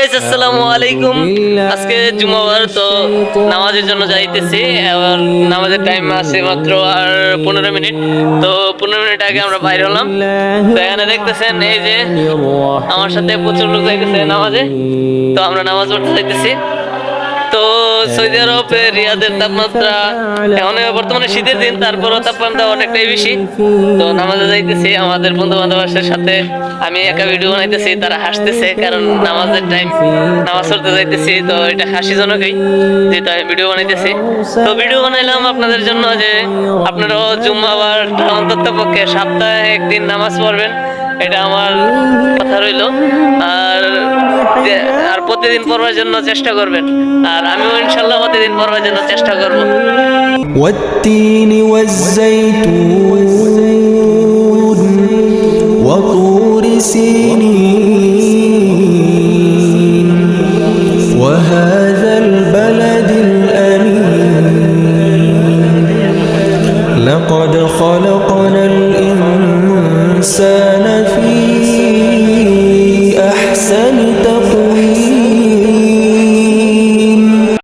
Guys, আসসালামু আলাইকুম। আজকে জুমাবার তো নামাজের জন্য যাইতেছি। এবার নামাজের টাইম আছে মাত্র আর 15 মিনিট। তো 15 মিনিট আগে আমরা বাইরে হলাম। তো এখানে দেখতেছেন এই যে আমার সাথে প্রচুর লোক যাইতেছে নামাজে। তো আমরা নামাজ পড়তে যাইতেছি। তো সৌদি আরবে রিয়াদের তাপমাত্রা এখন বর্তমানে শীতের দিন, তারপরও তাপমাত্রা অনেকটাই বেশি। তো নামাজে যাইতেছি আমাদের বন্ধু বান্ধবের সাথে। আমি একা ভিডিও বানাইতেছি, তারা হাসতেছে কারণ নামাজের টাইম, নামাজ পড়তে যাইতেছি। তো এটা হাসিজনকই যেহেতু আমি ভিডিও বানাইতেছি। তো ভিডিও বানাইলাম আপনাদের জন্য যে আপনারাও জুম্মাবার অন্তত পক্ষে সপ্তাহে একদিন নামাজ পড়বেন, এটা আমার কথা রইল। আর প্রতিদিন পড়বার জন্য চেষ্টা করবেন, আর আমিও ইনশাল্লাহ প্রতিদিন পড়বার জন্য চেষ্টা করব। والتين والزيتون وطور سينين وهذا البلد الأمين لقد خلقنا الإنسان في أحسن تقويم